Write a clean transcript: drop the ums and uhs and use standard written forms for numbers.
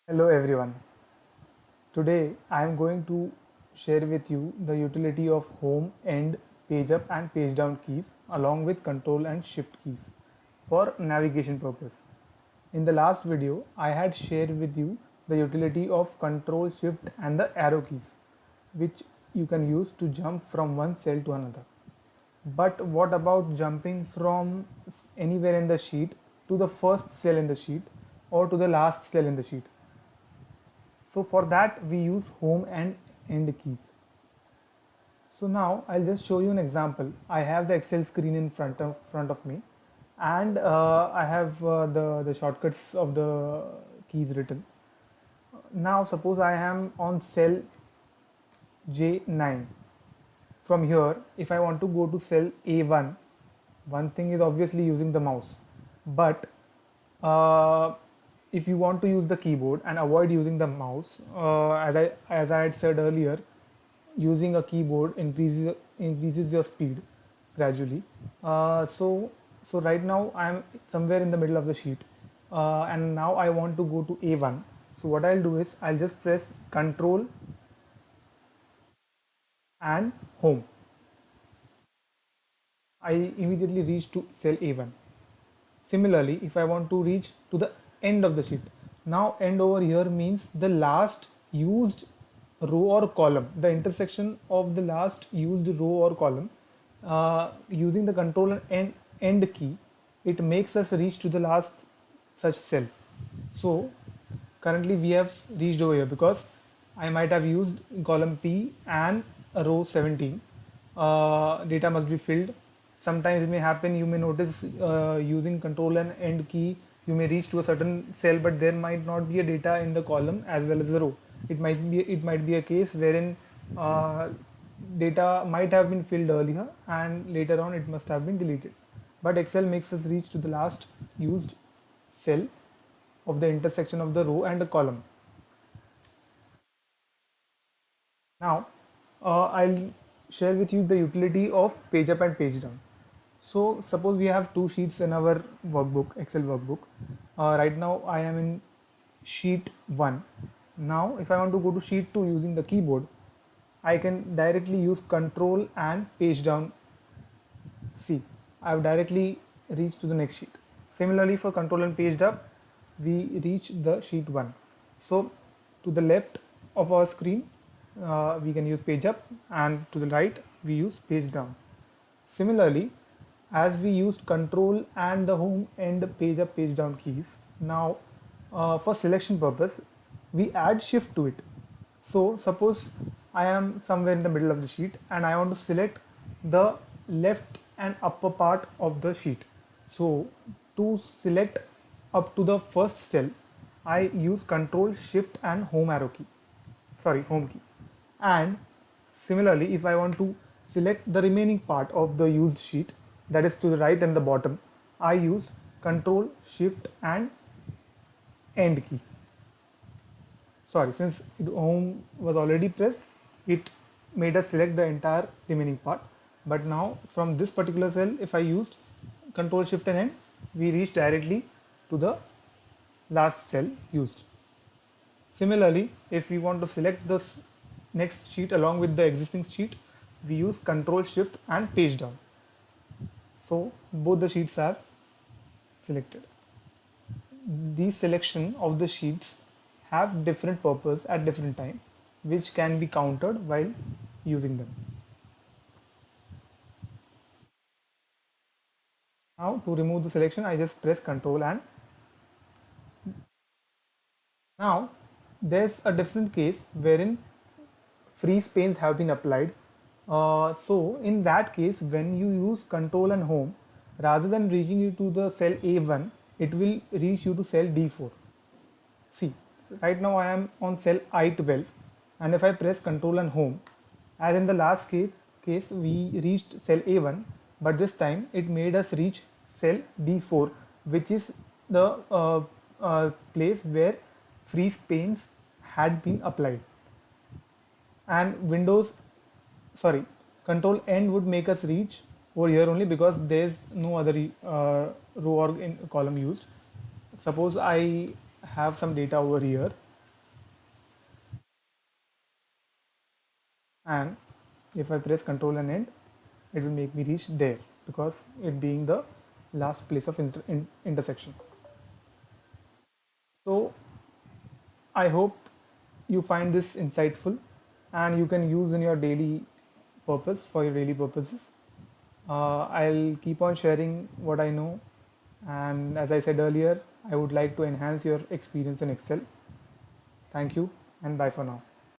Hello everyone. Today I am going to share with you the utility of home and page up and page down keys along with control and shift keys for navigation purpose. In the last video I had shared with you the utility of control shift and the arrow keys which you can use to jump from one cell to another. But what about jumping from anywhere in the sheet to the first cell in the sheet or to the last cell in the sheet? So for that we use home and end keys. So now I'll just show you an example. I have the Excel screen in front of me, and I have the shortcuts of the keys written. Now suppose I am on cell J9. From here, if I want to go to cell A1, one thing is obviously using the mouse, but uh, if you want to use the keyboard and avoid using the mouse, as I had said earlier, using a keyboard increases your speed gradually. So right now I am somewhere in the middle of the sheet, and now I want to go to A1. So what I'll do is I'll just press Control and Home. I immediately reach to cell A1. Similarly, if I want to reach to the end of the sheet, now end over here means the last used row or column, the intersection of the last used row or column. Using the control and end key, it makes us reach to the last such cell. So currently we have reached over here because I might have used column P and row 17. Data must be filled. Sometimes it may happen, you may notice using control and end key, you may reach to a certain cell, but there might not be a data in the column as well as the row. It might be a case wherein uh, data might have been filled earlier and later on it must have been deleted. But Excel makes us reach to the last used cell of the intersection of the row and the column. Now, I'll share with you the utility of page up and page down. So suppose we have two sheets in our workbook, Excel workbook. Right now I am in sheet 1. Now if I want to go to sheet 2 using the keyboard, I can directly use control and page down. See, I have directly reached to the next sheet. Similarly for control and page up, we reach the sheet 1. So to the left of our screen, we can use page up, and to the right we use page down. Similarly, as we used control and the home and page up page down keys, now for selection purpose we add shift to it. So suppose I am somewhere in the middle of the sheet and I want to select the left and upper part of the sheet. So to select up to the first cell, I use control shift and home key. And similarly, if I want to select the remaining part of the used sheet, that is to the right and the bottom, I use control shift and end key. Sorry, since home was already pressed, it made us select the entire remaining part. But now from this particular cell, if I used control shift and end, we reach directly to the last cell used. Similarly, if we want to select the next sheet along with the existing sheet, we use control shift and page down. So both the sheets are selected. These selection of the sheets have different purpose at different time, which can be countered while using them. Now to remove the selection, I just press control and now there's a different case wherein freeze panes have been applied. So in that case, when you use control and home, rather than reaching you to the cell A1, it will reach you to cell D4. See, right now I am on cell I12, and if I press control and home, as in the last case we reached cell A1, but this time it made us reach cell D4, which is the place where freeze panes had been applied. And control end would make us reach over here only because there's no other row or column used. Suppose I have some data over here and if I press Ctrl and End, it will make me reach there because it being the last place of intersection. So I hope you find this insightful and you can use in your daily purpose for your daily purposes. I'll keep on sharing what I know, and as I said earlier, I would like to enhance your experience in Excel. Thank you and bye for now.